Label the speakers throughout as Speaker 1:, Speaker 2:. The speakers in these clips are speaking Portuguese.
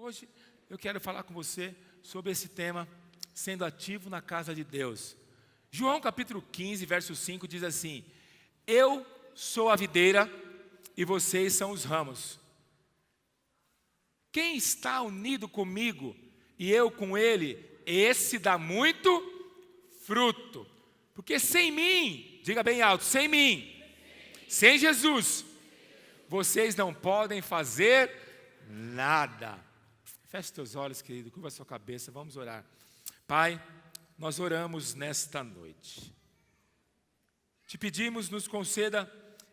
Speaker 1: Hoje eu quero falar com você sobre esse tema, sendo ativo na casa de Deus. João capítulo 15, verso 5 diz assim: eu sou a videira e vocês são os ramos. Quem está unido comigo e eu com ele, esse dá muito fruto. Porque sem mim, diga bem alto, sem mim, sem Jesus, vocês não podem fazer nada. Feche seus olhos, querido, curva sua cabeça, vamos orar. Pai, nós oramos nesta noite. Te pedimos, nos conceda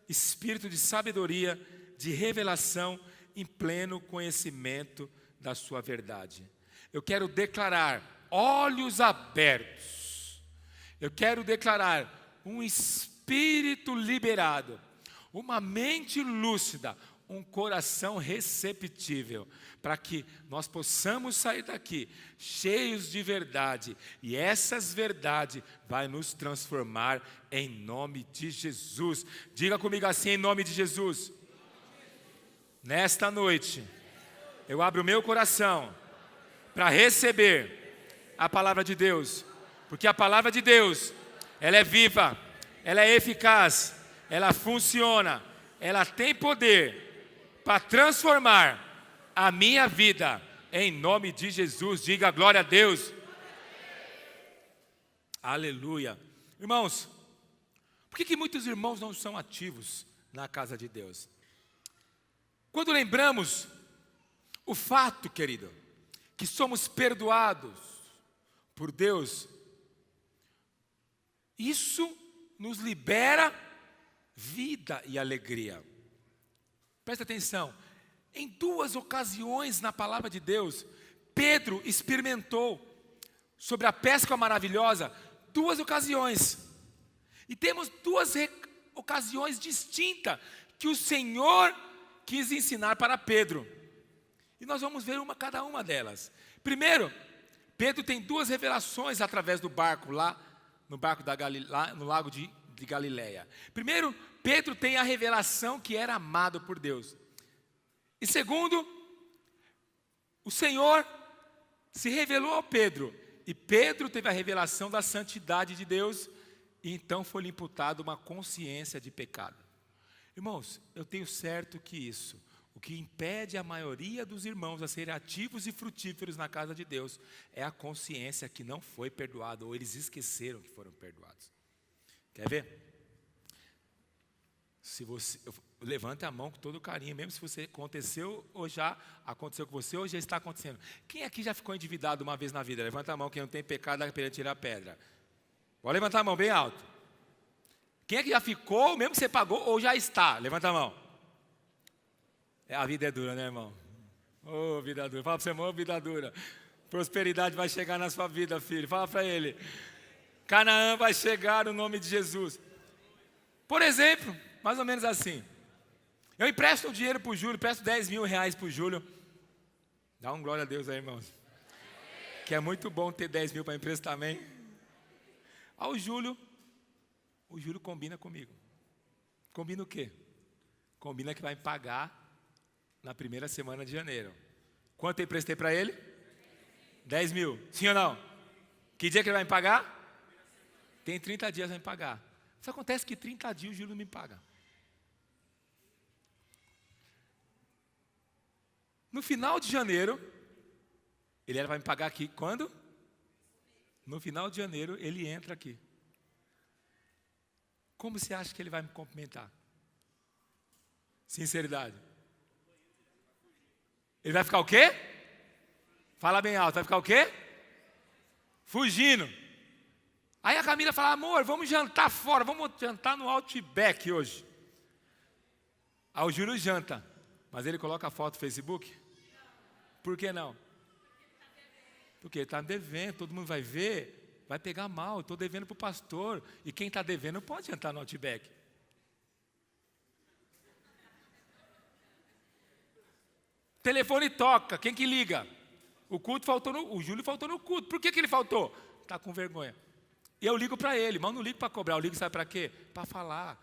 Speaker 1: espírito de sabedoria, de revelação, em pleno conhecimento da sua verdade. Eu quero declarar olhos abertos. Eu quero declarar um espírito liberado, uma mente lúcida, um coração receptível, para que nós possamos sair daqui cheios de verdade, e essas verdades vai nos transformar em nome de Jesus. Diga comigo assim, em nome de Jesus. Nesta noite, eu abro o meu coração para receber a palavra de Deus, porque a palavra de Deus, ela é viva, ela é eficaz, ela funciona, ela tem poder para transformar a minha vida, em nome de Jesus. Diga glória a Deus. Aleluia. Irmãos, por que muitos irmãos não são ativos na casa de Deus? Quando lembramos o fato, querido, que somos perdoados por Deus, isso nos libera vida e alegria. Presta atenção, em 2 ocasiões na palavra de Deus, Pedro experimentou sobre a pesca maravilhosa, 2 ocasiões. E temos 2 ocasiões distintas que o Senhor quis ensinar para Pedro. E nós vamos ver cada uma delas. Primeiro, Pedro tem 2 revelações através do barco, lá no barco lá no lago de Galileia. Primeiro, Pedro tem a revelação que era amado por Deus. E segundo, o Senhor se revelou a Pedro. E Pedro teve a revelação da santidade de Deus. E então foi-lhe imputado uma consciência de pecado. Irmãos, eu tenho certo que isso, o que impede a maioria dos irmãos a serem ativos e frutíferos na casa de Deus, é a consciência que não foi perdoado, ou eles esqueceram que foram perdoados. Quer ver? Se você levanta a mão com todo carinho, mesmo se você aconteceu ou já aconteceu com você, ou já está acontecendo. Quem aqui já ficou endividado uma vez na vida? Levanta a mão, quem não tem pecado, dá para tirar a pedra. Pode levantar a mão bem alto. Quem é que já ficou, mesmo que você pagou, ou já está? Levanta a mão. A vida é dura, né, irmão? Ô, vida dura. Fala para você, irmão, vida dura. Prosperidade vai chegar na sua vida, filho. Fala para ele. Canaã vai chegar no nome de Jesus. Por exemplo, mais ou menos assim. Eu empresto o dinheiro para o Júlio, presto 10 mil reais para o Júlio. Dá um glória a Deus aí, irmãos. Que é muito bom ter 10 mil para emprestar, amém? O Júlio combina comigo. Combina o quê? Combina que vai me pagar na primeira semana de janeiro. Quanto eu emprestei para ele? 10 mil. Sim ou não? Que dia que ele vai me pagar? Tem 30 dias para me pagar. Só acontece que 30 dias o Júlio não me paga. No final de janeiro, ele vai me pagar aqui quando? No final de janeiro, ele entra aqui. Como você acha que ele vai me cumprimentar? Sinceridade. Ele vai ficar o quê? Fala bem alto, vai ficar o quê? Fugindo. Aí a Camila fala, amor, vamos jantar fora, vamos jantar no Outback hoje. Aí o Júlio janta, mas ele coloca a foto no Facebook? Por que não? Porque ele está devendo, todo mundo vai ver, vai pegar mal, estou devendo para o pastor, e quem está devendo pode jantar no Outback. Telefone toca, quem que liga? O Júlio faltou no culto, por que ele faltou? Está com vergonha. E eu ligo para ele, mas não ligo para cobrar, eu ligo sabe para quê? Para falar.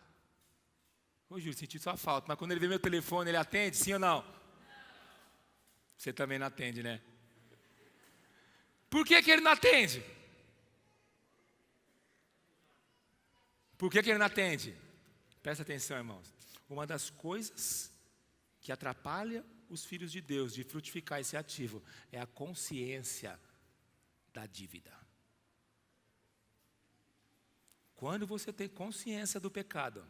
Speaker 1: Ô Júlio, senti sua falta, mas quando ele vê meu telefone, ele atende, sim ou não? Você também não atende, né? Por que ele não atende? Por que ele não atende? Presta atenção, irmãos. Uma das coisas que atrapalha os filhos de Deus de frutificar esse ativo é a consciência da dívida. Quando você tem consciência do pecado,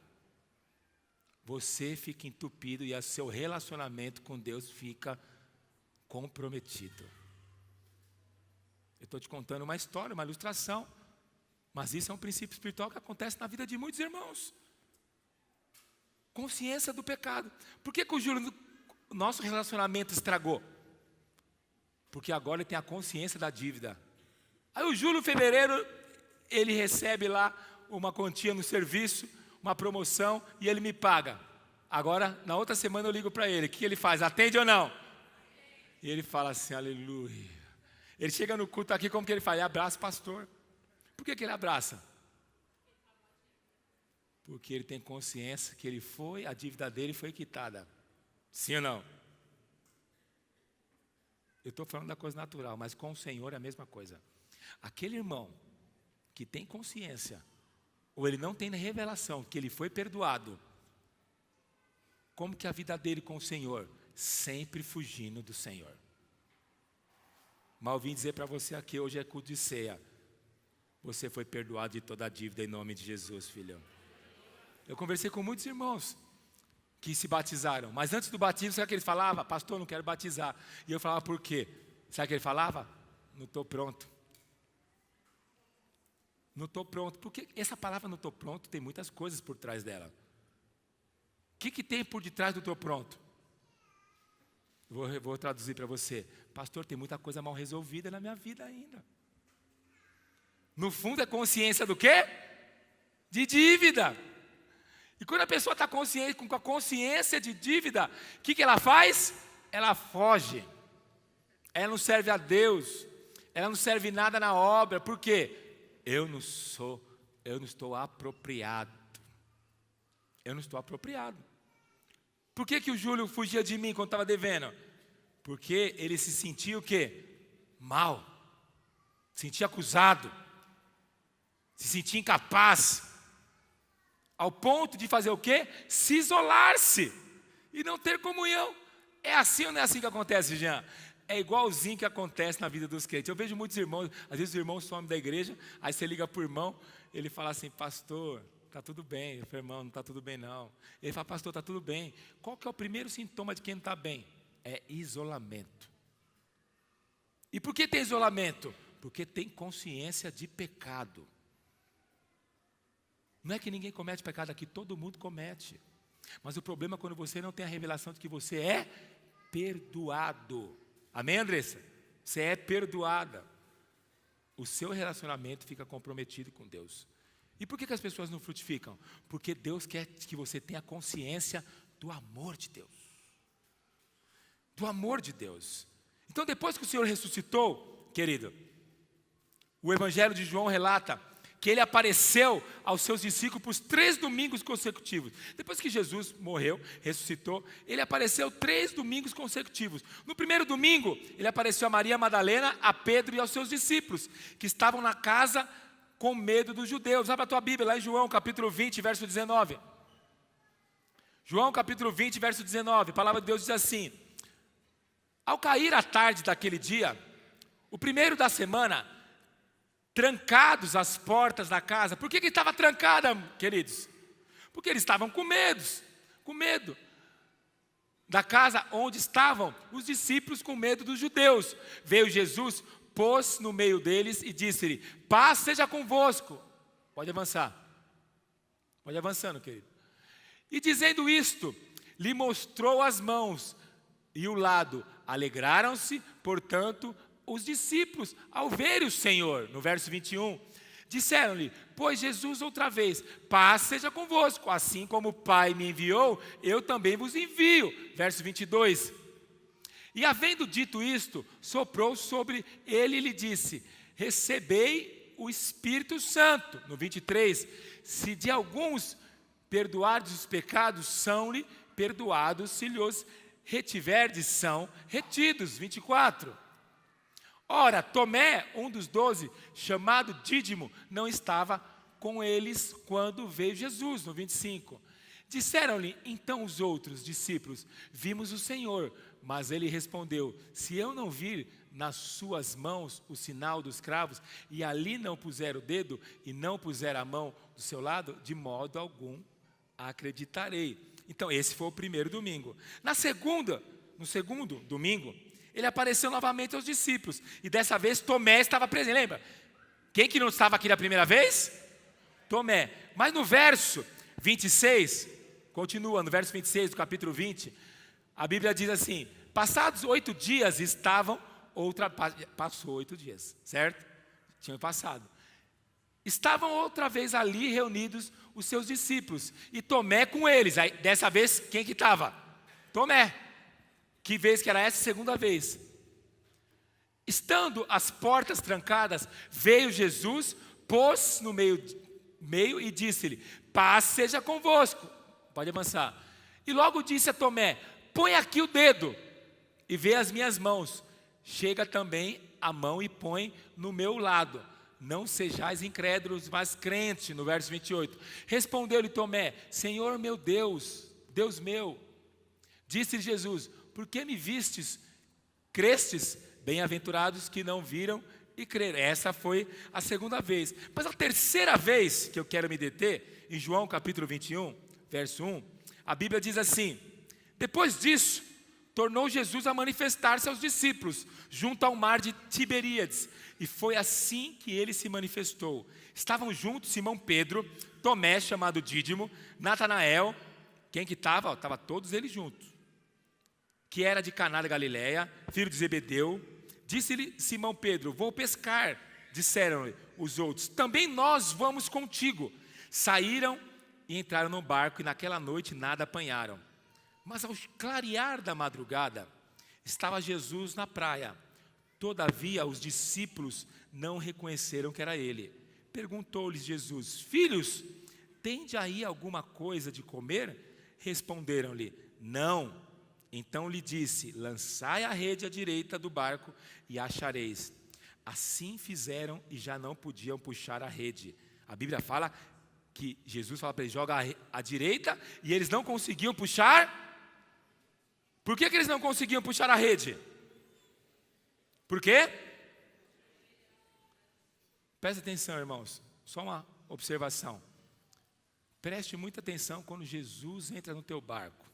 Speaker 1: você fica entupido e o seu relacionamento com Deus fica comprometido. Eu estou te contando uma história, uma ilustração, mas isso é um princípio espiritual que acontece na vida de muitos irmãos. Consciência do pecado. Por que o Júlio, o nosso relacionamento estragou? Porque agora ele tem a consciência da dívida. Aí o Júlio, em fevereiro, ele recebe lá uma quantia no serviço, uma promoção, e ele me paga. Agora, na outra semana eu ligo para ele. O que ele faz? Atende ou não? E ele fala assim, aleluia. Ele chega no culto aqui, como que ele faz? Ele abraça o pastor. Por que ele abraça? Porque ele tem consciência que ele foi, a dívida dele foi quitada. Sim ou não? Eu estou falando da coisa natural, mas com o Senhor é a mesma coisa. Aquele irmão que tem consciência, ou ele não tem revelação que ele foi perdoado, como que a vida dele com o Senhor? Sempre fugindo do Senhor. Mas eu vim dizer para você aqui, hoje é culto de ceia. Você foi perdoado de toda a dívida em nome de Jesus, filhão. Eu conversei com muitos irmãos que se batizaram, mas antes do batismo, sabe o que ele falava? Pastor, não quero batizar. E eu falava, por quê? Sabe o que ele falava? Não estou pronto. Não estou pronto. Porque essa palavra não estou pronto tem muitas coisas por trás dela. O que tem por detrás do estou pronto? Vou traduzir para você. Pastor, tem muita coisa mal resolvida na minha vida ainda. No fundo é consciência do quê? De dívida. E quando a pessoa está com a consciência de dívida, o que ela faz? Ela foge. Ela não serve a Deus. Ela não serve nada na obra. Por quê? Eu não estou apropriado. Eu não estou apropriado. Por que o Júlio fugia de mim quando estava devendo? Porque ele se sentia o quê? Mal. Se sentia acusado. Se sentia incapaz. Ao ponto de fazer o quê? Se isolar-se. E não ter comunhão. É assim ou não é assim que acontece, Jean? É igualzinho que acontece na vida dos crentes. Eu vejo muitos irmãos, às vezes os irmãos somem da igreja, aí você liga para o irmão, ele fala assim, pastor, está tudo bem. Eu falo, irmão, não está tudo bem não. Ele fala, pastor, está tudo bem. Qual que é o primeiro sintoma de quem não está bem? É isolamento. E por que tem isolamento? Porque tem consciência de pecado. Não é que ninguém comete pecado aqui, todo mundo comete. Mas o problema é quando você não tem a revelação de que você é perdoado. Amém, Andressa? Você é perdoada. O seu relacionamento fica comprometido com Deus. E por que as pessoas não frutificam? Porque Deus quer que você tenha consciência do amor de Deus. Do amor de Deus. Então, depois que o Senhor ressuscitou, querido, o Evangelho de João relata que ele apareceu aos seus discípulos 3 domingos consecutivos. Depois que Jesus morreu, ressuscitou, ele apareceu 3 domingos consecutivos. No primeiro domingo, ele apareceu a Maria Madalena, a Pedro e aos seus discípulos, que estavam na casa com medo dos judeus. Abre a tua Bíblia, lá em João, capítulo 20, verso 19. João, capítulo 20, verso 19, a palavra de Deus diz assim: ao cair a tarde daquele dia, o primeiro da semana, trancados as portas da casa. Por que estava trancada, queridos? Porque eles estavam com medo da casa onde estavam os discípulos, com medo dos judeus. Veio Jesus, pôs no meio deles e disse-lhe: paz seja convosco. Pode avançar. Pode avançando, querido. E dizendo isto, lhe mostrou as mãos e o lado. Alegraram-se, portanto, os discípulos ao verem o Senhor. No verso 21, disseram-lhe: pois Jesus outra vez, paz seja convosco, assim como o Pai me enviou, eu também vos envio. Verso 22, e havendo dito isto, soprou sobre ele e lhe disse: recebei o Espírito Santo. No 23, se de alguns perdoardes os pecados, são-lhe perdoados, se lhos retiverdes são retidos. 24. Ora, Tomé, um dos 12, chamado Dídimo, não estava com eles quando veio Jesus. No 25. Disseram-lhe então os outros discípulos: vimos o Senhor. Mas ele respondeu: se eu não vir nas suas mãos o sinal dos cravos, e ali não puser o dedo, e não puser a mão do seu lado, de modo algum acreditarei. Então esse foi o primeiro domingo. No segundo domingo, ele apareceu novamente aos discípulos, e dessa vez Tomé estava presente, lembra? Quem que não estava aqui da primeira vez? Tomé. Mas no verso 26, continua no verso 26 do capítulo 20, a Bíblia diz assim: passados 8 dias passou 8 dias, certo? Tinham passado. Estavam outra vez ali reunidos os seus discípulos, e Tomé com eles. Aí, dessa vez, quem que estava? Tomé. Que vez que era essa? Segunda vez. Estando as portas trancadas, veio Jesus, pôs no meio e disse-lhe: paz seja convosco. Pode avançar. E logo disse a Tomé: põe aqui o dedo e vê as minhas mãos. Chega também a mão e põe no meu lado. Não sejais incrédulos, mas crentes. No verso 28. Respondeu-lhe Tomé: Senhor meu Deus, Deus meu. Disse-lhe Jesus: por que me vistes? Crestes? Bem-aventurados que não viram e creram. Essa foi a segunda vez. Mas a terceira vez que eu quero me deter, em João capítulo 21, verso 1, a Bíblia diz assim: depois disso, tornou Jesus a manifestar-se aos discípulos, junto ao mar de Tiberíades. E foi assim que ele se manifestou. Estavam juntos Simão Pedro, Tomé, chamado Dídimo, Natanael, quem que estava? Estava todos eles juntos. Que era de Caná da Galileia, filho de Zebedeu. Disse-lhe Simão Pedro: vou pescar. Disseram-lhe os outros: também nós vamos contigo. Saíram e entraram no barco, e naquela noite nada apanharam. Mas ao clarear da madrugada, estava Jesus na praia. Todavia os discípulos não reconheceram que era ele. Perguntou-lhes Jesus: filhos, tende aí alguma coisa de comer? Responderam-lhe: não. Então lhe disse: lançai a rede à direita do barco e achareis. Assim fizeram e já não podiam puxar a rede. A Bíblia fala que Jesus fala para eles: joga à direita, e eles não conseguiam puxar. Por que eles não conseguiam puxar a rede? Por quê? Preste atenção, irmãos. Só uma observação. Preste muita atenção quando Jesus entra no teu barco.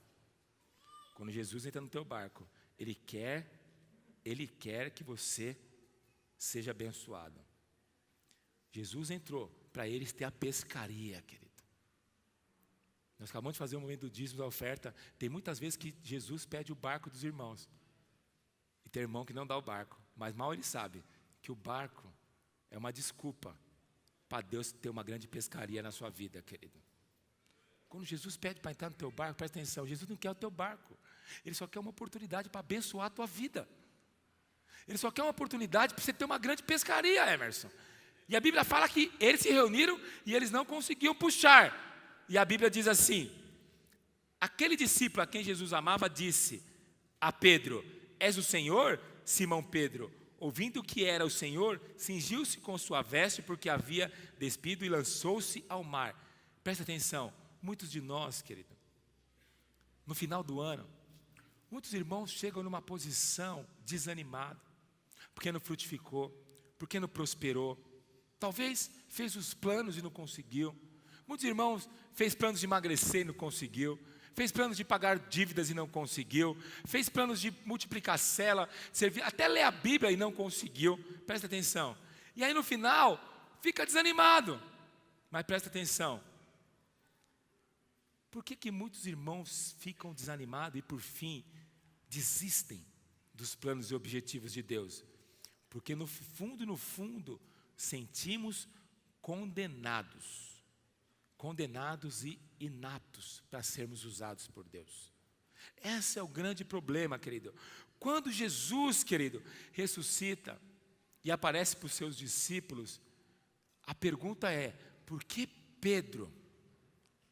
Speaker 1: Quando Jesus entra no teu barco, Ele quer que você seja abençoado. Jesus entrou para eles ter a pescaria, querido. Nós acabamos de fazer um momento do dízimo da oferta. Tem muitas vezes que Jesus pede o barco dos irmãos. E tem irmão que não dá o barco. Mas mal ele sabe que o barco é uma desculpa para Deus ter uma grande pescaria na sua vida, querido. Quando Jesus pede para entrar no teu barco, presta atenção, Jesus não quer o teu barco. Ele só quer uma oportunidade para abençoar a tua vida. Ele só quer uma oportunidade para você ter uma grande pescaria, Emerson. E a Bíblia fala que eles se reuniram e eles não conseguiam puxar. E a Bíblia diz assim: aquele discípulo a quem Jesus amava disse a Pedro: és o Senhor? Simão Pedro, ouvindo que era o Senhor, cingiu-se com sua veste, porque havia despido, e lançou-se ao mar. Presta atenção, muitos de nós, querido, no final do ano, muitos irmãos chegam numa posição desanimada, porque não frutificou, porque não prosperou. Talvez fez os planos e não conseguiu. Muitos irmãos fez planos de emagrecer e não conseguiu. Fez planos de pagar dívidas e não conseguiu. Fez planos de multiplicar célula, servir, até ler a Bíblia e não conseguiu. Presta atenção. E aí no final, fica desanimado. Mas presta atenção. Por que muitos irmãos ficam desanimados e por fim desistem dos planos e objetivos de Deus? Porque no fundo, sentimos condenados e inaptos para sermos usados por Deus. Esse é o grande problema, querido. Quando Jesus, querido, ressuscita e aparece para os seus discípulos, a pergunta é: por que Pedro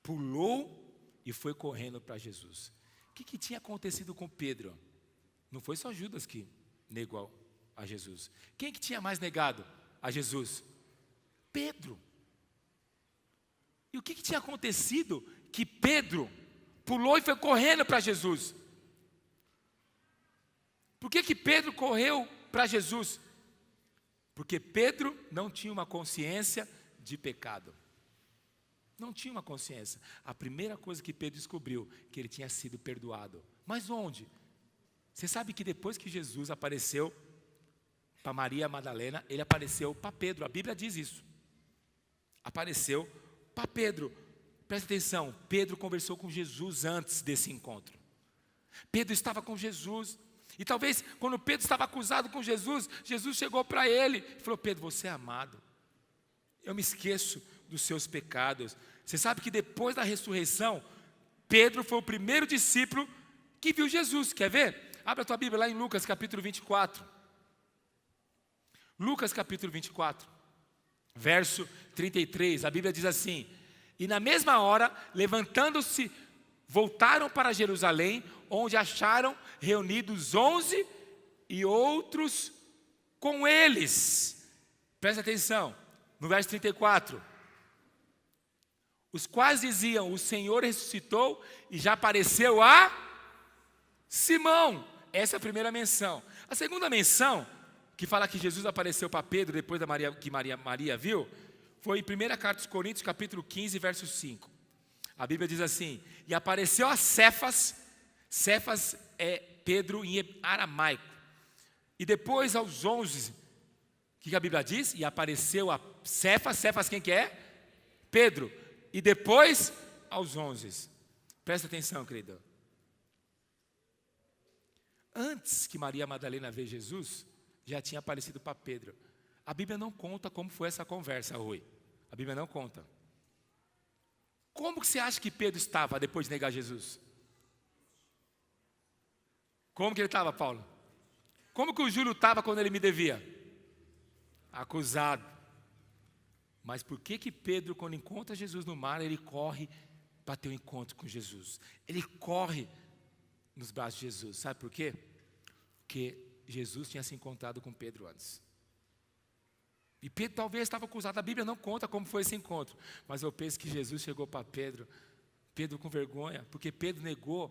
Speaker 1: pulou e foi correndo para Jesus? que tinha acontecido com Pedro? Não foi só Judas que negou a Jesus. Quem que tinha mais negado a Jesus? Pedro. E o que tinha acontecido que Pedro pulou e foi correndo para Jesus? Por que Pedro correu para Jesus? Porque Pedro não tinha uma consciência de pecado. Não tinha uma consciência. A primeira coisa que Pedro descobriu, que ele tinha sido perdoado. Mas onde? Você sabe que depois que Jesus apareceu para Maria Madalena, ele apareceu para Pedro. A Bíblia diz isso. Apareceu para Pedro. Presta atenção, Pedro conversou com Jesus antes desse encontro. Pedro estava com Jesus. E talvez quando Pedro estava acusado com Jesus, Jesus chegou para ele e falou: Pedro, você é amado. Eu me esqueço dos seus pecados. Você sabe que depois da ressurreição, Pedro foi o primeiro discípulo que viu Jesus. Quer ver? Abra a tua Bíblia lá em Lucas capítulo 24. Lucas capítulo 24, verso 33. A Bíblia diz assim: e na mesma hora, levantando-se, voltaram para Jerusalém, onde acharam reunidos 11 e outros com eles. Presta atenção, no verso 34. Os quais diziam: o Senhor ressuscitou e já apareceu a Simão. Essa é a primeira menção. A segunda menção, que fala que Jesus apareceu para Pedro depois da Maria viu, foi em 1 Carta aos Coríntios, capítulo 15, verso 5. A Bíblia diz assim: e apareceu a Cefas. Cefas é Pedro em aramaico. E depois aos 11, o que a Bíblia diz? E apareceu a Cefas. Cefas quem que é? Pedro. E depois aos 11. Presta atenção, querido. Antes que Maria Madalena veja Jesus, já tinha aparecido para Pedro. A Bíblia não conta como foi essa conversa, Rui. A Bíblia não conta. Como que você acha que Pedro estava depois de negar Jesus? Como que ele estava, Paulo? Como que o Júlio estava quando ele me devia? Acusado. Mas por que Pedro, quando encontra Jesus no mar, ele corre para ter um encontro com Jesus? Ele corre nos braços de Jesus. Sabe por quê? Porque Jesus tinha se encontrado com Pedro antes. E Pedro talvez estava acusado. A Bíblia não conta como foi esse encontro. Mas eu penso que Jesus chegou para Pedro. Pedro com vergonha. Porque Pedro negou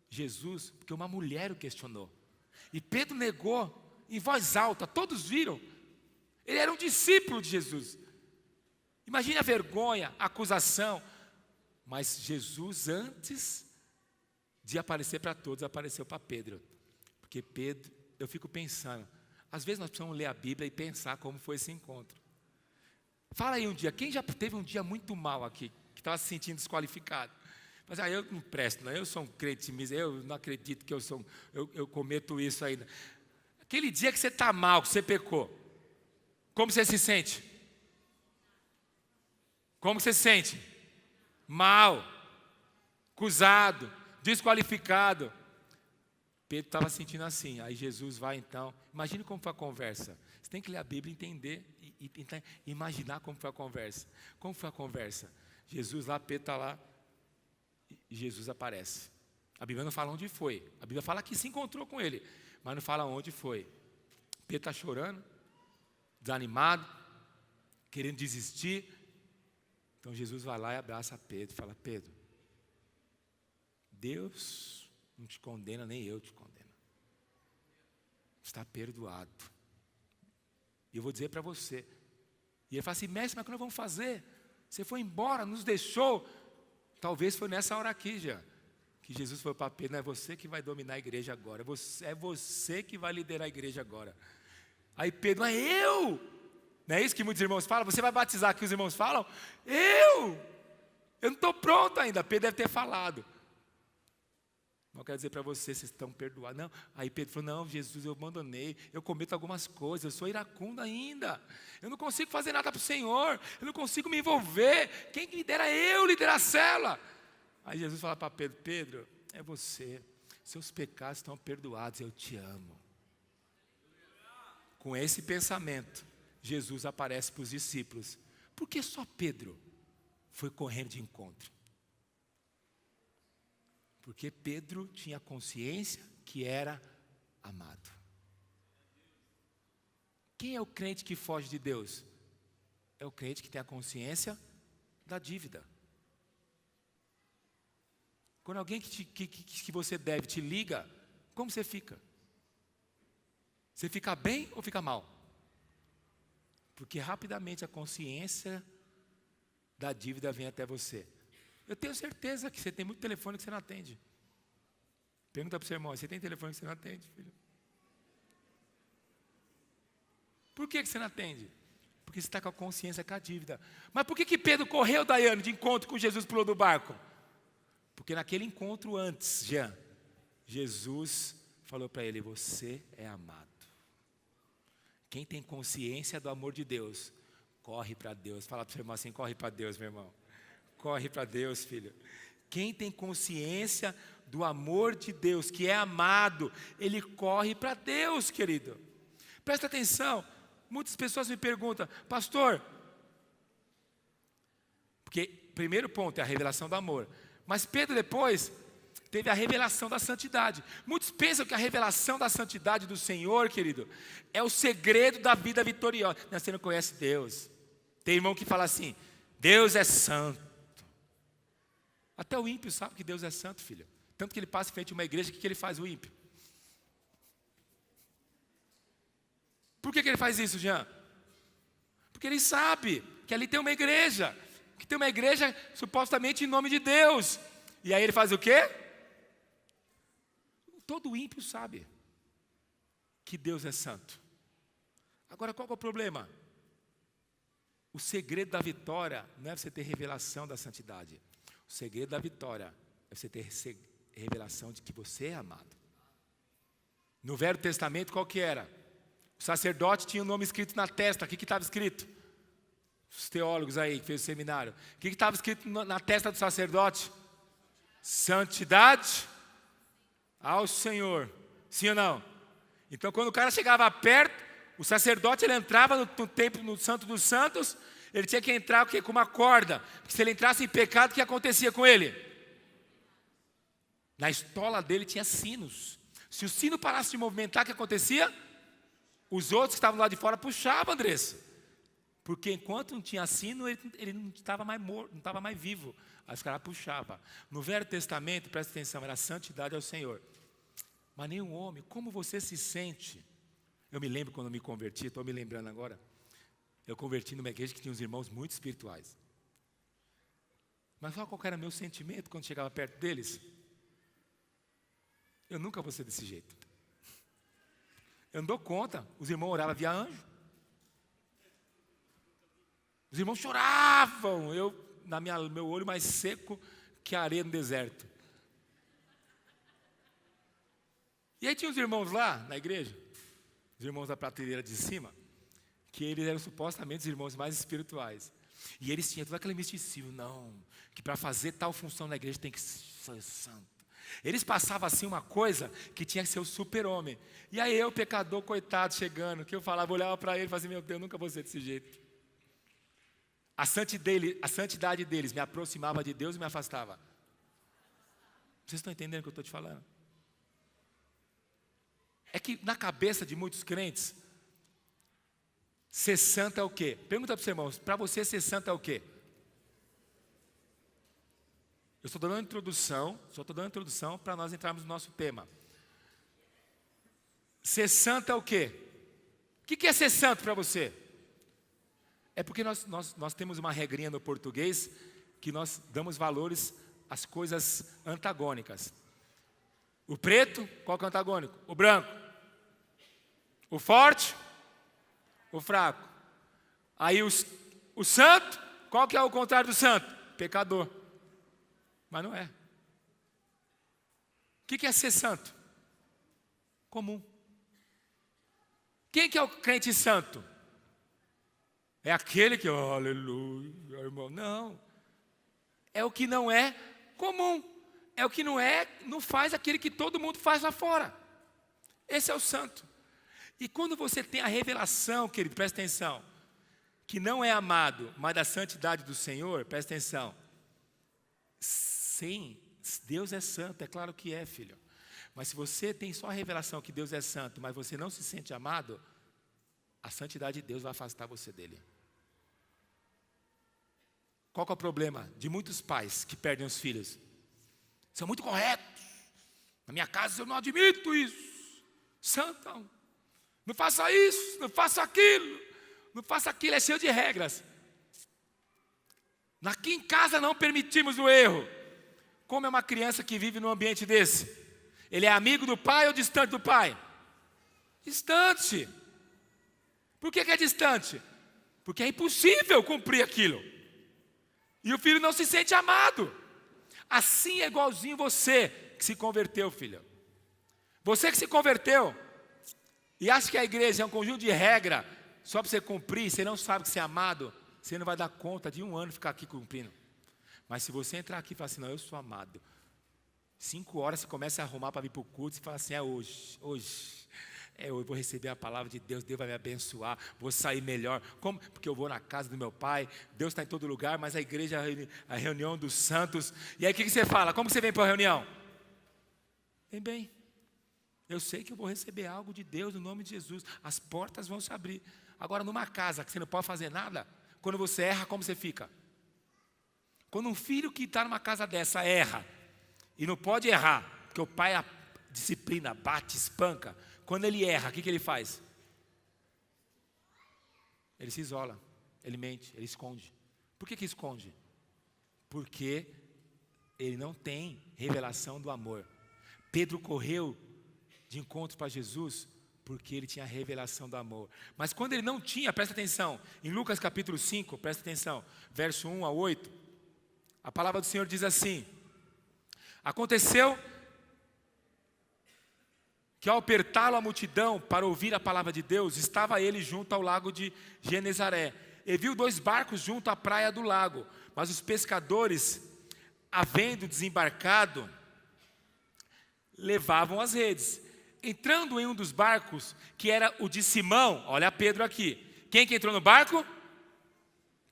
Speaker 1: Jesus. Porque uma mulher o questionou. E Pedro negou em voz alta. Todos viram. Ele era um discípulo de Jesus. Imagine a vergonha, a acusação. Mas Jesus, antes de aparecer para todos, apareceu para Pedro. Porque Pedro, eu fico pensando, às vezes nós precisamos ler a Bíblia e pensar como foi esse encontro. Fala aí um dia, quem já teve um dia muito mal aqui, que estava se sentindo desqualificado? Mas eu não presto, não, eu sou um crente, eu não acredito que eu cometo isso ainda. Aquele dia que você está mal, que você pecou, como você se sente? Como você se sente? Mal, acusado, desqualificado. Pedro estava sentindo assim. Aí Jesus vai então. Imagine como foi a conversa. Você tem que ler a Bíblia e entender e tentar imaginar como foi a conversa. Como foi a conversa? Jesus lá, Pedro está lá e Jesus aparece. A Bíblia não fala onde foi. A Bíblia fala que se encontrou com ele, mas não fala onde foi. Pedro está chorando, desanimado, querendo desistir. Então Jesus vai lá e abraça Pedro e fala: Pedro, Deus não te condena, nem eu te condeno. Está perdoado. E eu vou dizer para você. E ele fala assim: mestre, mas o que nós vamos fazer? Você foi embora, nos deixou. Talvez foi nessa hora aqui já, que Jesus falou para Pedro: não é você que vai dominar a igreja agora, é você que vai liderar a igreja agora. Aí Pedro: mas eu? Não é isso que muitos irmãos falam? Você vai batizar, que os irmãos falam? Eu não estou pronto ainda. Pedro deve ter falado. Mas eu quero dizer para vocês estão perdoados. Não. Aí Pedro falou: não, Jesus, eu abandonei, eu cometo algumas coisas, eu sou iracundo ainda, eu não consigo fazer nada para o Senhor, eu não consigo me envolver, quem que lidera? Eu liderar a célula. Aí Jesus fala para Pedro: Pedro, é você, seus pecados estão perdoados, eu te amo. Com esse pensamento, Jesus aparece para os discípulos. Por que só Pedro foi correndo de encontro? Porque Pedro tinha consciência que era amado. Quem é o crente que foge de Deus? É o crente que tem a consciência da dívida. Quando alguém que você deve te liga, como você fica? Você fica bem ou fica mal? Porque rapidamente a consciência da dívida vem até você. Eu tenho certeza que você tem muito telefone que você não atende. Pergunta para o seu irmão, você tem telefone que você não atende, filho? Por que você não atende? Porque você está com a consciência com a dívida. Mas por que Pedro correu, Daiane, de encontro com Jesus, pulou do barco? Porque naquele encontro antes, Jesus falou para ele, você é amado. Quem tem consciência do amor de Deus, corre para Deus. Fala para o seu irmão assim, corre para Deus, meu irmão. Corre para Deus, filho. Quem tem consciência do amor de Deus, que é amado, ele corre para Deus, querido. Presta atenção. Muitas pessoas me perguntam, pastor, porque primeiro ponto é a revelação do amor. Mas Pedro depois teve a revelação da santidade. Muitos pensam que a revelação da santidade do Senhor, querido, é o segredo da vida vitoriosa. Não, você não conhece Deus. Tem irmão que fala assim, Deus é santo. Até o ímpio sabe que Deus é santo, filho. Tanto que ele passa em frente a uma igreja, o que ele faz, o ímpio? Por que ele faz isso, Jean? Porque ele sabe que ali tem uma igreja, que tem uma igreja supostamente em nome de Deus. E aí ele faz o quê? Todo ímpio sabe que Deus é santo. Agora qual que é o problema? O segredo da vitória não é você ter revelação da santidade. O segredo da vitória é você ter revelação de que você é amado. No Velho Testamento qual que era? O sacerdote tinha o nome escrito na testa. O que estava escrito? Os teólogos aí que fez o seminário. O que estava escrito na testa do sacerdote? Santidade ao Senhor. Sim ou não? Então quando o cara chegava perto, o sacerdote ele entrava no templo, no Santo dos Santos, ele tinha que entrar com uma corda. Porque se ele entrasse em pecado, o que acontecia com ele? Na estola dele tinha sinos. Se o sino parasse de movimentar, o que acontecia? Os outros que estavam lá de fora puxavam, Andressa. Porque enquanto não tinha sino, ele não estava mais morto, não estava mais vivo. Aí os caras puxavam. No Velho Testamento, presta atenção, era a santidade ao Senhor. Mas nenhum homem, como você se sente? Eu me lembro quando eu me converti, estou me lembrando agora. Eu converti numa igreja que tinha uns irmãos muito espirituais. Mas sabe qual era o meu sentimento quando chegava perto deles? Eu nunca vou ser desse jeito. Eu não dou conta. Os irmãos oravam via anjo. Os irmãos choravam. Eu, meu olho mais seco que a areia no deserto. E aí tinha os irmãos lá na igreja, os irmãos da prateleira de cima, que eles eram supostamente os irmãos mais espirituais. E eles tinham todo aquele misticismo, não, que para fazer tal função na igreja tem que ser santo. Eles passavam assim uma coisa que tinha que ser o super-homem. E aí eu, pecador, coitado, chegando, que eu falava, olhava para ele e falava assim, meu Deus, nunca vou ser desse jeito. A santidade deles me aproximava de Deus e me afastava. Vocês estão entendendo o que eu estou te falando? É que na cabeça de muitos crentes, ser santo é o quê? Pergunta para os irmãos, para você ser santo é o quê? Eu estou dando uma introdução para nós entrarmos no nosso tema. Ser santo é o quê? O que é ser santo para você? É porque nós temos uma regrinha no português que nós damos valores às coisas antagônicas. O preto, qual que é o antagônico? O branco. O forte, o fraco. Aí o santo, qual que é o contrário do santo? Pecador. Mas não é. O que é ser santo? Comum. Quem que é o crente santo? É aquele que, oh, aleluia, irmão. Não. É o que não é comum. É o que não faz aquele que todo mundo faz lá fora. Esse é o santo. E quando você tem a revelação, querido, presta atenção, que não é amado, mas da santidade do Senhor, presta atenção. Deus é santo, é claro que é, filho. Mas se você tem só a revelação que Deus é santo, mas você não se sente amado, a santidade de Deus vai afastar você dele. Qual que é o problema de muitos pais que perdem os filhos? São muito corretos. Na minha casa eu não admito isso. Santão. Não faça isso, não faça aquilo. Não faça aquilo, é cheio de regras. Aqui em casa não permitimos o erro. Como é uma criança que vive num ambiente desse? Ele é amigo do pai ou distante do pai? Distante. Por que é distante? Porque é impossível cumprir aquilo. E o filho não se sente amado. Assim é igualzinho você que se converteu, filho. Você que se converteu e acha que a igreja é um conjunto de regras só para você cumprir, você não sabe que você é amado, você não vai dar conta de 1 ano ficar aqui cumprindo. Mas se você entrar aqui e falar assim, não, eu sou amado. 5 horas você começa a arrumar para vir para o culto e fala assim, é hoje. Eu vou receber a palavra de Deus, Deus vai me abençoar, vou sair melhor. Como? Porque eu vou na casa do meu pai, Deus está em todo lugar, mas a igreja é a reunião dos santos. E aí o que você fala? Como você vem para a reunião? Vem bem. Eu sei que eu vou receber algo de Deus no nome de Jesus. As portas vão se abrir. Agora, numa casa que você não pode fazer nada, quando você erra, como você fica? Quando um filho que está numa casa dessa erra, e não pode errar, porque o pai disciplina, bate, espanca. Quando ele erra, o que ele faz? Ele se isola, ele mente, ele esconde. Por que esconde? Porque ele não tem revelação do amor. Pedro correu de encontro para Jesus porque ele tinha a revelação do amor. Mas quando ele não tinha, presta atenção, em Lucas capítulo 5, presta atenção, verso 1 a 8, a palavra do Senhor diz assim: aconteceu que ao apertá-lo a multidão para ouvir a palavra de Deus, estava ele junto ao lago de Genezaré, e viu 2 barcos junto à praia do lago, mas os pescadores, havendo desembarcado, levavam as redes. Entrando em um dos barcos, que era o de Simão, olha Pedro aqui, quem que entrou no barco?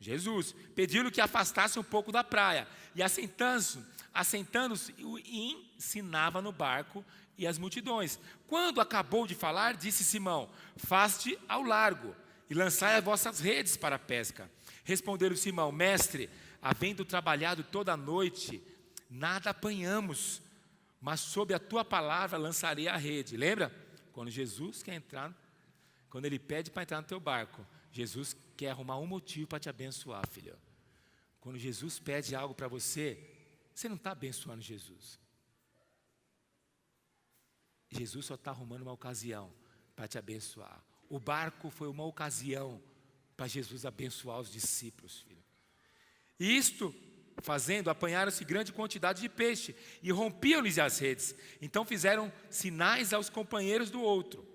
Speaker 1: Jesus. Pediu-lhe que afastasse um pouco da praia, e assentando-se, ensinava no barco e as multidões. Quando acabou de falar, disse Simão: faste ao largo e lançai as vossas redes para a pesca. Respondeu Simão: mestre, havendo trabalhado toda a noite, nada apanhamos, mas sob a tua palavra lançarei a rede. Lembra? Quando Jesus quer entrar, quando ele pede para entrar no teu barco, Jesus quer arrumar um motivo para te abençoar, filho. Quando Jesus pede algo para você, você não está abençoando Jesus. Jesus só está arrumando uma ocasião para te abençoar. O barco foi uma ocasião para Jesus abençoar os discípulos, filho. E isto fazendo, apanharam-se grande quantidade de peixe e rompiam-lhes as redes. Então fizeram sinais aos companheiros do outro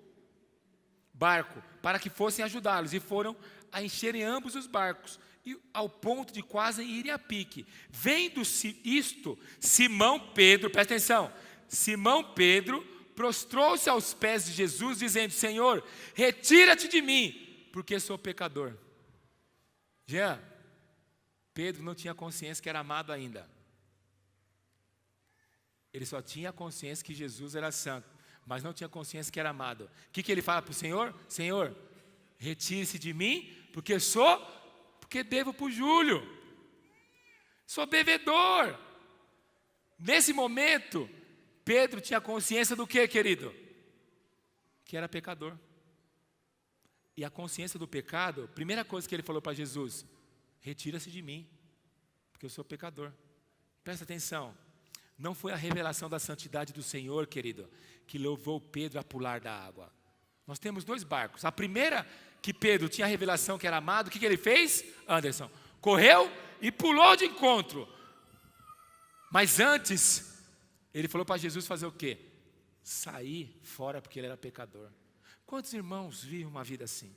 Speaker 1: barco para que fossem ajudá-los, e foram a encherem ambos os barcos, e ao ponto de quase irem a pique. Vendo-se isto, Simão Pedro, presta atenção, Simão Pedro prostrou-se aos pés de Jesus, dizendo: Senhor, retira-te de mim, porque sou pecador. Jean, Pedro não tinha consciência que era amado ainda. Ele só tinha consciência que Jesus era santo, mas não tinha consciência que era amado. O que ele fala para o Senhor? Senhor, retire-se de mim, porque devo para o Júlio. Sou devedor. Nesse momento, Pedro tinha consciência do que, querido? Que era pecador. E a consciência do pecado, a primeira coisa que ele falou para Jesus: retira-se de mim, porque eu sou pecador. Presta atenção, não foi a revelação da santidade do Senhor, querido, que levou Pedro a pular da água. Nós temos 2 barcos. A primeira, que Pedro tinha a revelação que era amado, o que ele fez? Anderson, correu e pulou de encontro. Mas antes, ele falou para Jesus fazer o quê? Sair fora, porque ele era pecador. Quantos irmãos vivem uma vida assim?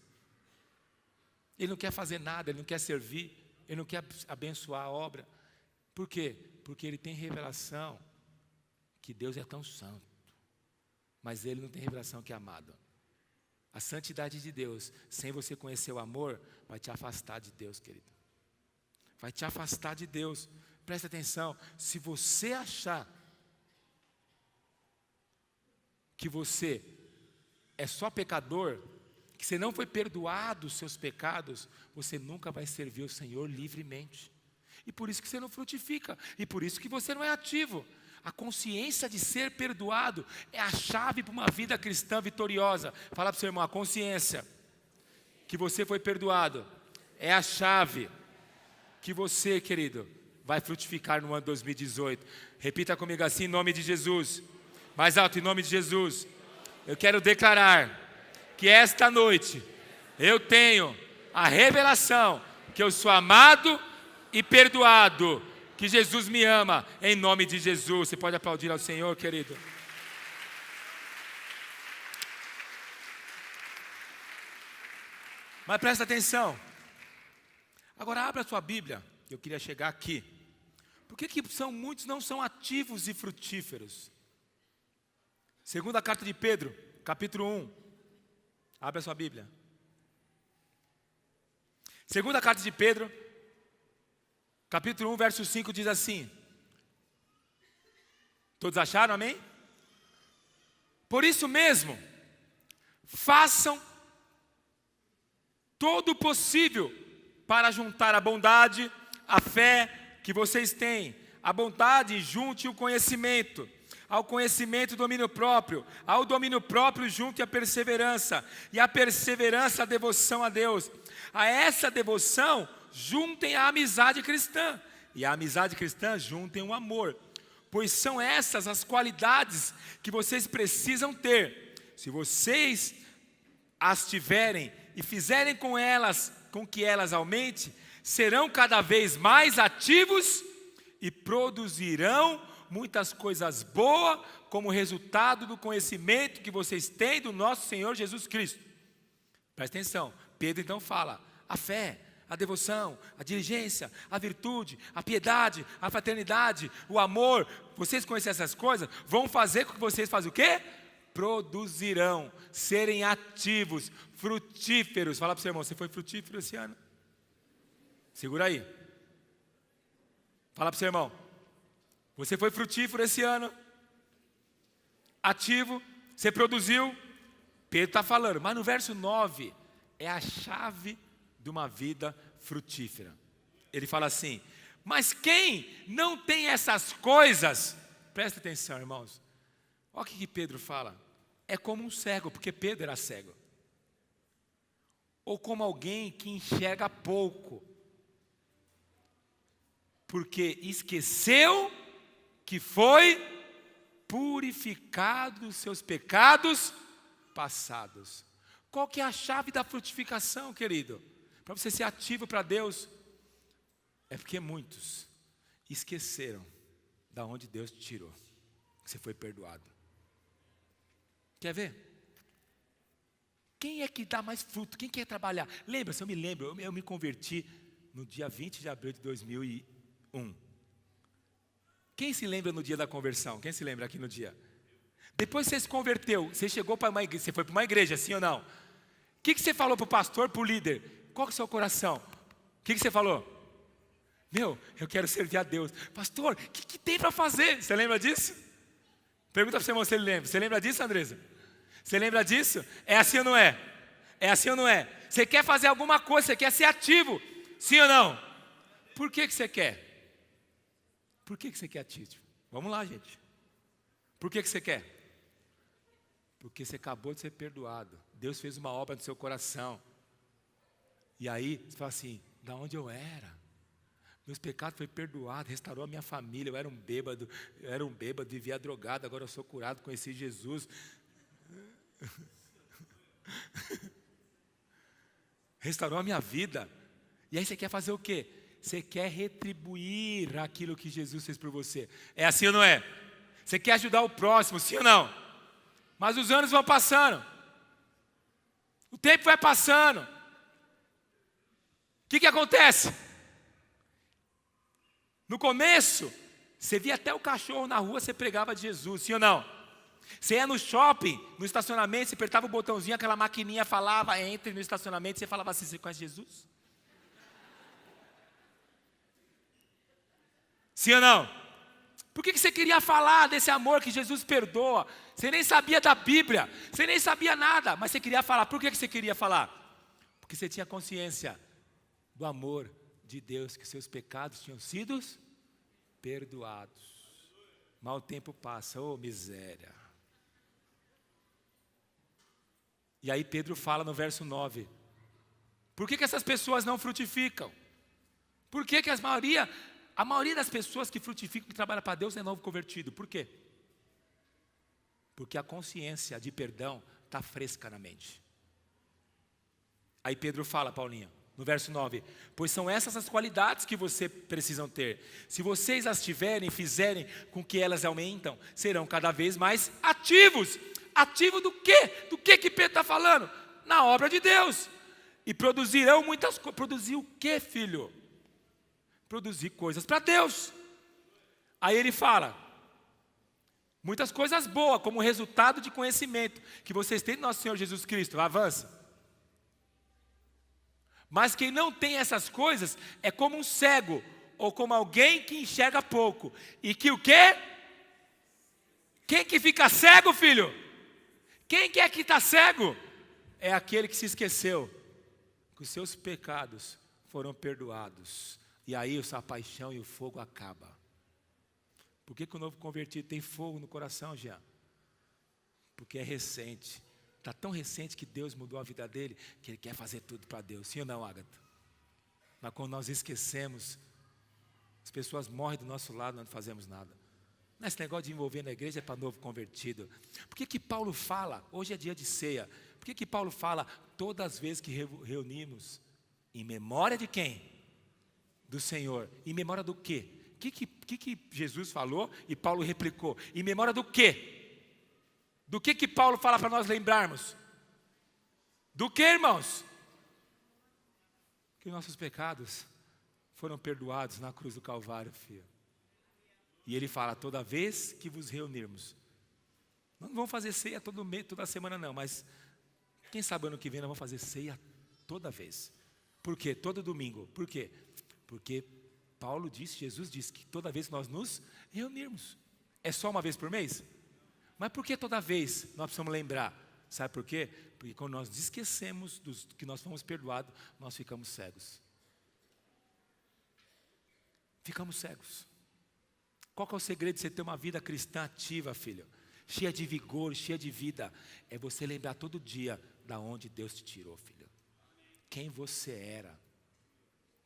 Speaker 1: Ele não quer fazer nada, ele não quer servir, ele não quer abençoar a obra. Por quê? Porque ele tem revelação que Deus é tão santo, mas ele não tem revelação que é amado. A santidade de Deus, sem você conhecer o amor, vai te afastar de Deus, querido. Vai te afastar de Deus. Presta atenção, se você achar que você é só pecador, que você não foi perdoado os seus pecados, você nunca vai servir o Senhor livremente. E por isso que você não frutifica, e por isso que você não é ativo. A consciência de ser perdoado é a chave para uma vida cristã vitoriosa. Fala para o seu irmão, a consciência que você foi perdoado é a chave que você, querido, vai frutificar no ano 2018. Repita comigo assim, em nome de Jesus. Mais alto, em nome de Jesus. Eu quero declarar que esta noite eu tenho a revelação que eu sou amado e perdoado, que Jesus me ama, em nome de Jesus. Você pode aplaudir ao Senhor, querido. Mas presta atenção. Agora abra a sua Bíblia, eu queria chegar aqui. Por que muitos não são ativos e frutíferos? Segunda carta de Pedro, capítulo 1. Abra a sua Bíblia. Segunda carta de Pedro, capítulo 1, verso 5 diz assim. Todos acharam, amém? Por isso mesmo, façam todo o possível para juntar a bondade, a fé que vocês têm. A bondade junte o conhecimento. Ao conhecimento, o domínio próprio. Ao domínio próprio, junte a perseverança. E a perseverança, a devoção a Deus. A essa devoção, juntem a amizade cristã. E a amizade cristã, juntem o amor. Pois são essas as qualidades que vocês precisam ter. Se vocês as tiverem e fizerem com que elas aumentem, serão cada vez mais ativos e produzirão muitas coisas boas como resultado do conhecimento que vocês têm do nosso Senhor Jesus Cristo. Presta atenção, Pedro então fala, a fé, a devoção, a diligência, a virtude, a piedade, a fraternidade, o amor, vocês conhecerem essas coisas, vão fazer com que vocês façam o quê? Produzirão, serem ativos, frutíferos. Fala para o seu irmão, você foi frutífero esse ano? Segura aí. Fala para o seu irmão, você foi frutífero esse ano? Ativo, você produziu? Pedro está falando, mas no verso 9, é a chave de uma vida frutífera. Ele fala assim, mas quem não tem essas coisas, presta atenção, irmãos. Olha o que Pedro fala. É como um cego, porque Pedro era cego. Ou como alguém que enxerga pouco. Porque esqueceu que foi purificado dos seus pecados passados. Qual que é a chave da frutificação, querido? Para você ser ativo para Deus. É porque muitos esqueceram da onde Deus te tirou. Que você foi perdoado. Quer ver? Quem é que dá mais fruto? Quem quer trabalhar? Lembra-se, eu me lembro, eu me converti no dia 20 de abril de 2001. Quem se lembra no dia da conversão? Quem se lembra aqui no dia? Depois você se converteu, você chegou para uma igreja, você foi para uma igreja, sim ou não? O que você falou para o pastor, para o líder? Qual que é o seu coração? O que você falou? Meu, eu quero servir a Deus. Pastor, o que tem para fazer? Você lembra disso? Pergunta para o seu irmão se ele lembra. Você lembra disso, Andresa? Você lembra disso? É assim ou não é? É assim ou não é? Você quer fazer alguma coisa, você quer ser ativo, sim ou não? Por que você quer? Por que você quer ativo? Vamos lá, gente. Por que você quer? Porque você acabou de ser perdoado. Deus fez uma obra no seu coração. E aí, você fala assim, da onde eu era? Meus pecados foram perdoados, restaurou a minha família. Eu era um bêbado, vivia drogado, agora eu sou curado, conheci Jesus. Restaurou a minha vida. E aí você quer fazer o quê? Você quer retribuir aquilo que Jesus fez por você. É assim ou não é? Você quer ajudar o próximo, sim ou não? Mas os anos vão passando. O tempo vai passando. O que acontece? No começo, você via até o cachorro na rua, você pregava de Jesus, sim ou não? Você ia no shopping, no estacionamento, você apertava o botãozinho, aquela maquininha falava, entre no estacionamento, você falava assim, você conhece Jesus? Sim ou não? Por que você queria falar desse amor que Jesus perdoa? Você nem sabia da Bíblia, você nem sabia nada, mas você queria falar. Por que você queria falar? Porque você tinha consciência do amor de Deus, que seus pecados tinham sido perdoados. Mas o tempo passa, oh miséria. E aí Pedro fala no verso 9, por que essas pessoas não frutificam? Por que a maioria das pessoas que frutificam, que trabalham para Deus é novo convertido? Por quê? Porque a consciência de perdão está fresca na mente. Aí Pedro fala, Paulinha, no verso 9, pois são essas as qualidades que você precisam ter. Se vocês as tiverem e fizerem com que elas aumentam, serão cada vez mais ativos. Ativo do quê? Do que Pedro está falando? Na obra de Deus. E produzirão muitas coisas. Produzir o quê, filho? Produzir coisas para Deus. Aí ele fala, muitas coisas boas, como resultado de conhecimento que vocês têm do nosso Senhor Jesus Cristo. Avança. Mas quem não tem essas coisas é como um cego, ou como alguém que enxerga pouco. E que o quê? Quem que fica cego, filho? Quem que é que está cego? É aquele que se esqueceu que os seus pecados foram perdoados. E aí a sua paixão e o fogo acabam. Por que o novo convertido tem fogo no coração, Jean? Porque é recente. Está tão recente que Deus mudou a vida dele, que ele quer fazer tudo para Deus. Sim ou não, Ágata? Mas quando nós esquecemos, as pessoas morrem do nosso lado, nós não fazemos nada. Esse negócio de envolver na igreja é para novo convertido. Por que Paulo fala, hoje é dia de ceia, por que Paulo fala, todas as vezes que reunimos, em memória de quem? Do Senhor. Em memória do quê? O que Jesus falou e Paulo replicou? Em memória do quê? Do que Paulo fala para nós lembrarmos? Do que, irmãos? Que nossos pecados foram perdoados na cruz do Calvário, filho. E ele fala, toda vez que vos reunirmos. Nós não vamos fazer ceia todo mês, toda semana não, mas quem sabe ano que vem nós vamos fazer ceia toda vez. Por quê? Todo domingo. Por quê? Porque Paulo disse, Jesus disse que toda vez que nós nos reunirmos. É só uma vez por mês? Mas por que toda vez nós precisamos lembrar? Sabe por quê? Porque quando nós esquecemos que nós fomos perdoados, nós ficamos cegos. Ficamos cegos. Qual que é o segredo de você ter uma vida cristã ativa, filho? Cheia de vigor, cheia de vida. É você lembrar todo dia da onde Deus te tirou, filho. Quem você era.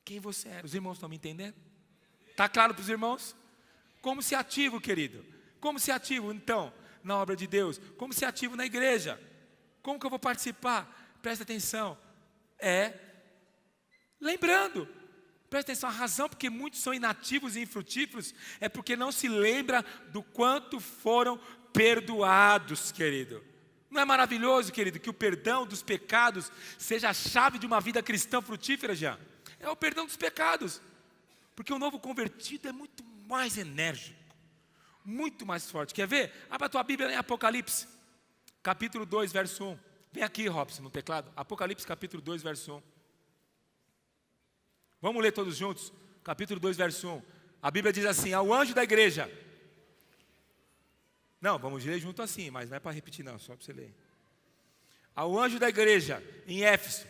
Speaker 1: Quem você era. Os irmãos estão me entendendo? Está claro para os irmãos? Como ser ativo, querido? Como ser ativo, então, na obra de Deus? Como ser ativo na igreja? Como que eu vou participar? Presta atenção. Lembrando. Presta atenção, a razão porque muitos são inativos e infrutíferos é porque não se lembra do quanto foram perdoados, querido. Não é maravilhoso, querido, que o perdão dos pecados seja a chave de uma vida cristã frutífera, já? É o perdão dos pecados. Porque o novo convertido é muito mais enérgico, muito mais forte. Quer ver? Abra a tua Bíblia em Apocalipse, capítulo 2, verso 1. Vem aqui, Robson, no teclado. Apocalipse, capítulo 2, verso 1. Vamos ler todos juntos, capítulo 2, verso 1. A Bíblia diz assim, ao anjo da igreja. Não, vamos ler junto assim, mas não é para repetir não, só para você ler. Ao anjo da igreja, em Éfeso,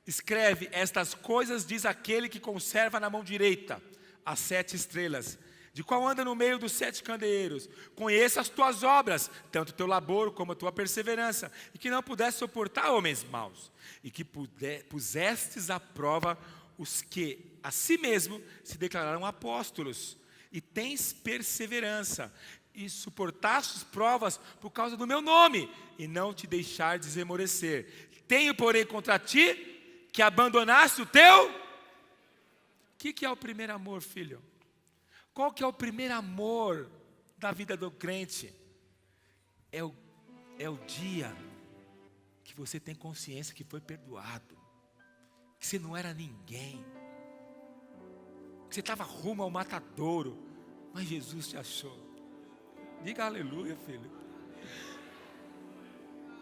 Speaker 1: escreve, estas coisas diz aquele que conserva na mão direita as 7 estrelas, de qual anda no meio dos 7 candeeiros. Conheça as tuas obras, tanto o teu labor como a tua perseverança, e que não pudesse suportar homens maus, e que pusestes à prova os que a si mesmo se declararam apóstolos, e tens perseverança, e suportastes provas por causa do meu nome, e não te deixardes esmorecer. Tenho, porém, contra ti, que abandonaste o teu... O que é o primeiro amor, filho? Qual que é o primeiro amor da vida do crente? É o dia que você tem consciência que foi perdoado, que você não era ninguém, que você estava rumo ao matadouro, mas Jesus te achou. Diga aleluia, filho.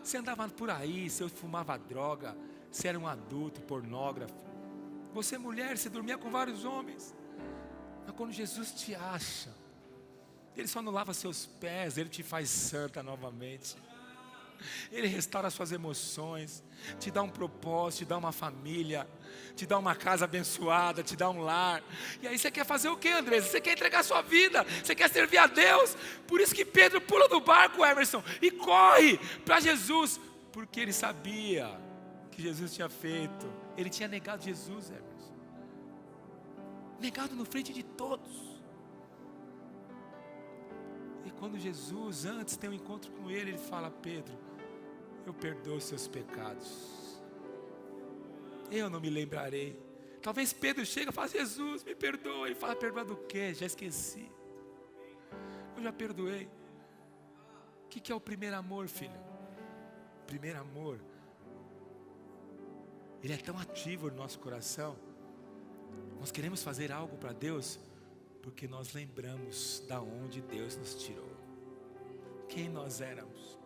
Speaker 1: Você andava por aí, você fumava droga, você era um adulto, pornógrafo. Você mulher, você dormia com vários homens. Mas quando Jesus te acha, Ele só não lava seus pés, Ele te faz santa novamente. Ele restaura suas emoções, te dá um propósito, te dá uma família, te dá uma casa abençoada, te dá um lar. E aí você quer fazer o que, Andressa? Você quer entregar sua vida, você quer servir a Deus. Por isso que Pedro pula do barco, Emerson, e corre para Jesus, porque ele sabia que Jesus tinha feito. Ele tinha negado Jesus, Emerson, negado no frente de todos. E quando Jesus antes tem um encontro com ele fala: Pedro, eu perdoo os seus pecados, eu não me lembrarei. Talvez Pedro chega e fala: Jesus, me perdoa. Ele fala: perdoa do quê? Já esqueci, eu já perdoei. O que é o primeiro amor, filho? O primeiro amor, ele é tão ativo no nosso coração. Nós queremos fazer algo para Deus porque nós lembramos da onde Deus nos tirou, quem nós éramos,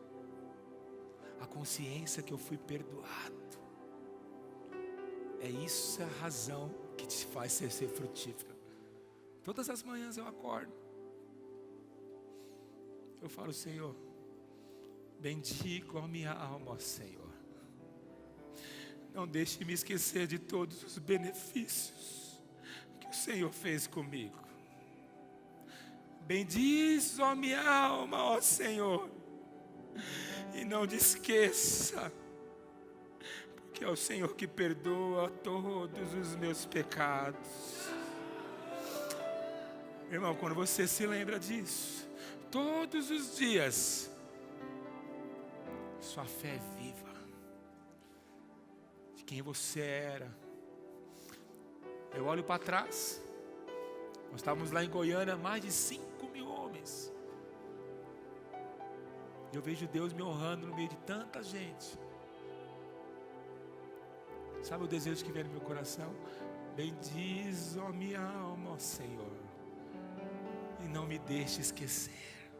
Speaker 1: a consciência que eu fui perdoado. É isso a razão que te faz ser frutífero. Todas as manhãs eu acordo, eu falo: Senhor, bendigo a minha alma, ó Senhor. Não deixe me esquecer de todos os benefícios que o Senhor fez comigo. Bendiz, ó minha alma, ó Senhor, e não te esqueça, porque é o Senhor que perdoa todos os meus pecados. Irmão, quando você se lembra disso, todos os dias, sua fé é viva, de quem você era. Eu olho para trás, nós estávamos lá em Goiânia, mais de 5.000 homens. Eu vejo Deus me honrando no meio de tanta gente. Sabe o desejo que vem no meu coração? Bendiz, ó minha alma, ó Senhor, e não me deixe esquecer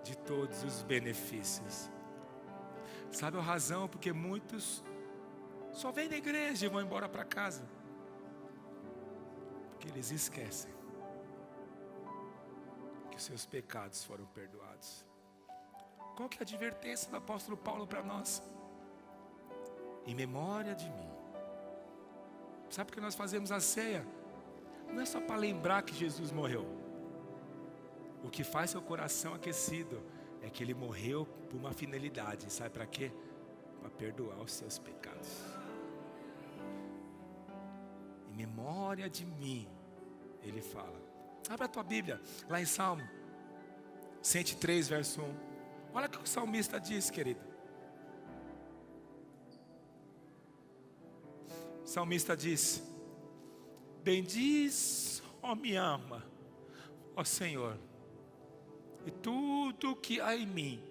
Speaker 1: de todos os benefícios. Sabe a razão? Porque muitos só vêm na igreja e vão embora para casa, porque eles esquecem que os seus pecados foram perdoados. Qual que é a advertência do apóstolo Paulo para nós? Em memória de mim. Sabe por que nós fazemos a ceia? Não é só para lembrar que Jesus morreu. O que faz seu coração aquecido é que Ele morreu por uma finalidade. Sabe para quê? Para perdoar os seus pecados. Em memória de mim, Ele fala. Abra a tua Bíblia, lá em Salmo 103, verso 1. Olha o que o salmista diz, querido. O salmista diz: bendiz, ó minha alma, ó Senhor, e tudo que há em mim,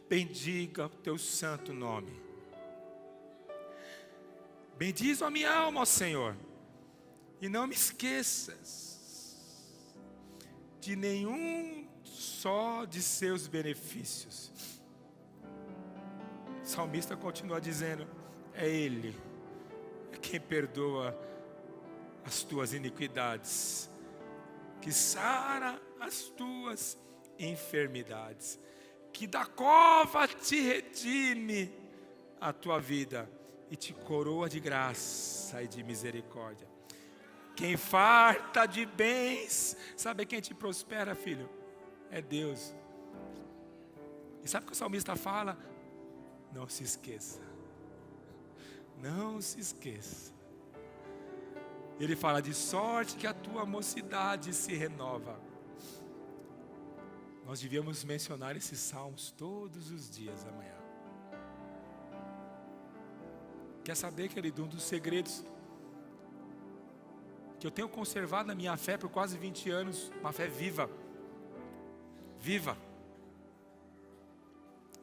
Speaker 1: bendiga o teu santo nome. Bendiz, ó minha alma, ó Senhor, e não me esqueças de nenhum só de seus benefícios. O salmista continua dizendo: é Ele quem perdoa as tuas iniquidades, que sara as tuas enfermidades, que da cova te redime a tua vida e te coroa de graça e de misericórdia. Quem farta de bens, sabe quem te prospera, filho? É Deus. E sabe o que o salmista fala? Não se esqueça. Não se esqueça. Ele fala: de sorte que a tua mocidade se renova. Nós devíamos mencionar esses salmos todos os dias da manhã. Quer saber, querido, um dos segredos que eu tenho conservado na minha fé por quase 20 anos, uma fé viva. Viva.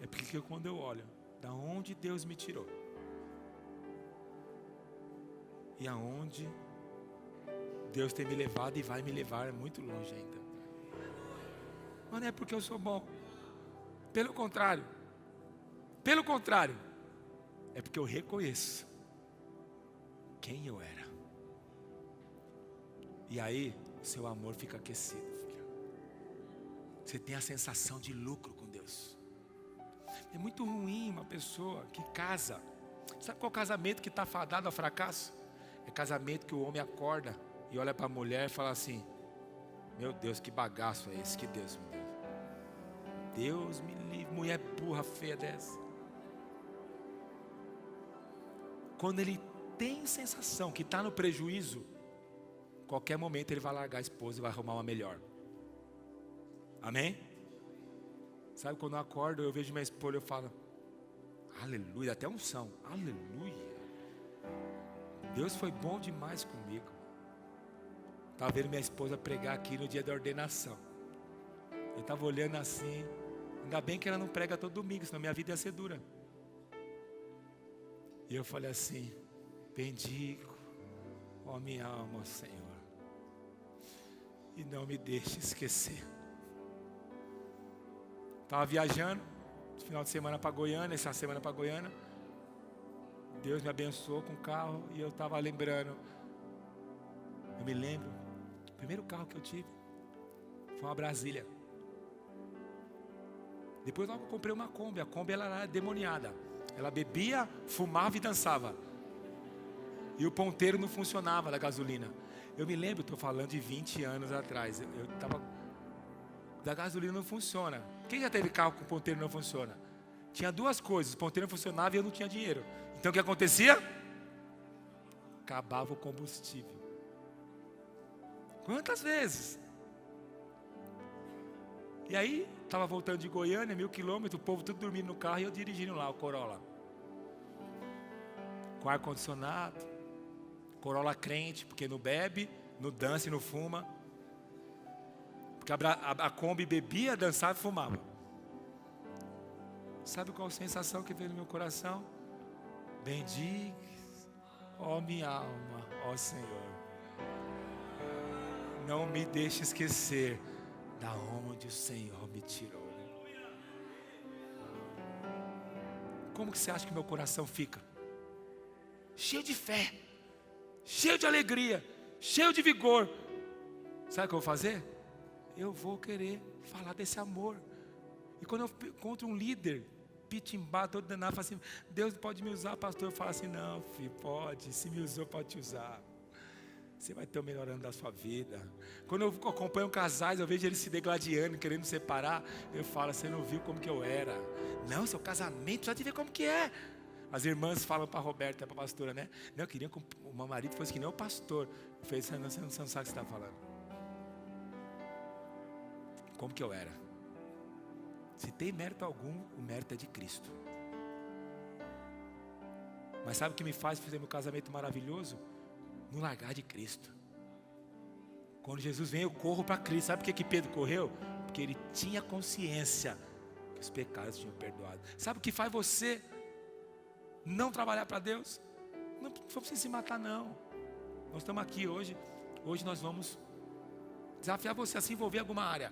Speaker 1: É porque quando eu olho da onde Deus me tirou e aonde Deus tem me levado e vai me levar muito longe ainda. Mas não é porque eu sou bom. Pelo contrário. Pelo contrário. É porque eu reconheço quem eu era. E aí, o seu amor fica aquecido, filha. Você tem a sensação de lucro com Deus. É muito ruim uma pessoa que casa. Sabe qual casamento que está fadado ao fracasso? É casamento que o homem acorda e olha para a mulher e fala assim: meu Deus, que bagaço é esse que Deus me deu. Deus me livre, mulher burra, feia dessa. Quando ele tem sensação que está no prejuízo, qualquer momento ele vai largar a esposa e vai arrumar uma melhor. Amém? Sabe, quando eu acordo, eu vejo minha esposa e eu falo: aleluia, até unção, aleluia. Deus foi bom demais comigo. Estava vendo minha esposa pregar aqui no dia da ordenação. Eu estava olhando assim, ainda bem que ela não prega todo domingo, senão minha vida ia ser dura. E eu falei assim: bendigo, ó minha alma, Senhor, e não me deixe esquecer. Estava viajando, final de semana para Goiânia, essa semana para Goiânia. Deus me abençoou com o carro e eu estava lembrando. Eu me lembro, o primeiro carro que eu tive foi uma Brasília. Depois eu comprei uma Kombi. A Kombi ela era demoniada. Ela bebia, fumava e dançava. E o ponteiro não funcionava da gasolina. Eu me lembro, estou falando de 20 anos atrás. Eu estava... Da gasolina não funciona. Quem já teve carro com ponteiro não funciona? Tinha duas coisas: o ponteiro não funcionava e eu não tinha dinheiro. Então o que acontecia? Acabava o combustível. Quantas vezes? E aí, estava voltando de Goiânia, 1000 quilômetros, o povo tudo dormindo no carro e eu dirigindo lá o Corolla. Com ar-condicionado, Corolla crente, porque não bebe, não dança e não fuma. Porque a Kombi bebia, dançava e fumava. Sabe qual a sensação que veio no meu coração? Bendize, ó minha alma, ó Senhor. Não me deixe esquecer da onde o Senhor me tirou. Como que você acha que meu coração fica? Cheio de fé, cheio de alegria, cheio de vigor. Sabe o que eu vou fazer? Eu vou querer falar desse amor. E quando eu encontro um líder pitimbá, todo danado, fala assim: Deus pode me usar, pastor. Eu falo assim: não, filho, pode. Se me usou, pode te usar. Você vai ter o melhor ano da sua vida. Quando eu acompanho casais, eu vejo eles se degladiando, querendo separar. Eu falo: você não viu como que eu era? Não, seu casamento, já te vê como que é. As irmãs falam para a Roberta, para a pastora, né? Não, eu queria que o meu marido fosse que nem o pastor. Eu falei: você não sabe o que você está falando. Como que eu era? Se tem mérito algum, o mérito é de Cristo. Mas sabe o que me faz fazer meu casamento maravilhoso? Não largar de Cristo. Quando Jesus vem, eu corro para Cristo. Sabe por que Pedro correu? Porque ele tinha consciência que os pecados tinham perdoado. Sabe o que faz você não trabalhar para Deus? Não precisa se matar, não. Nós estamos aqui hoje. Hoje nós vamos desafiar você a se envolver em alguma área.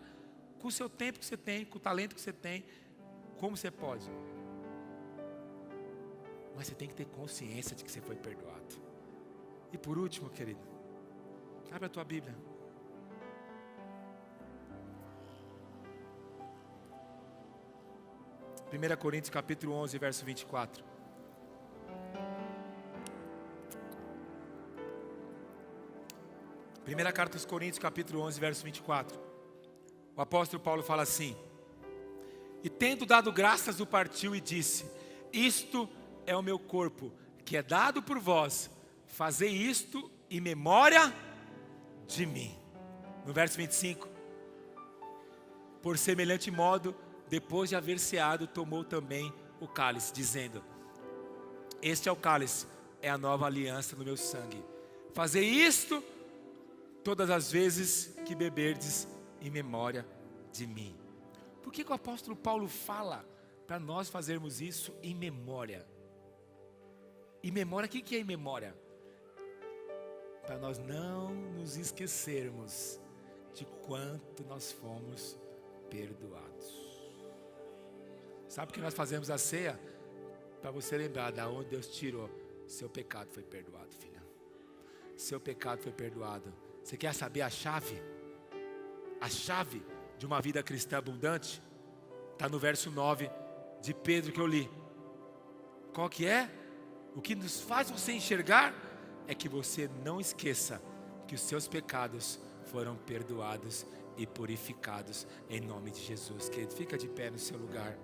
Speaker 1: Com o seu tempo que você tem, com o talento que você tem, como você pode. Mas você tem que ter consciência de que você foi perdoado. E por último, querido, abre a tua Bíblia. Primeira Coríntios capítulo 11, verso 24. Primeira carta aos Coríntios capítulo 11, verso 24. O apóstolo Paulo fala assim: e tendo dado graças, o partiu e disse: isto é o meu corpo, que é dado por vós, fazei isto em memória de mim. No verso 25: por semelhante modo, depois de haver ceado, tomou também o cálice, dizendo: este é o cálice, é a nova aliança no meu sangue. Fazei isto todas as vezes que beberdes, em memória de mim. Por que o apóstolo Paulo fala para nós fazermos isso em memória? Em memória, o que é em memória? Para nós não nos esquecermos de quanto nós fomos perdoados. Sabe que nós fazemos a ceia? Para você lembrar de onde Deus tirou. Seu pecado foi perdoado, filha. Seu pecado foi perdoado. Você quer saber a chave? A chave de uma vida cristã abundante? Está no verso 9 de Pedro que eu li. Qual que é? O que nos faz você enxergar é que você não esqueça que os seus pecados foram perdoados e purificados em nome de Jesus. Querido, fica de pé no seu lugar.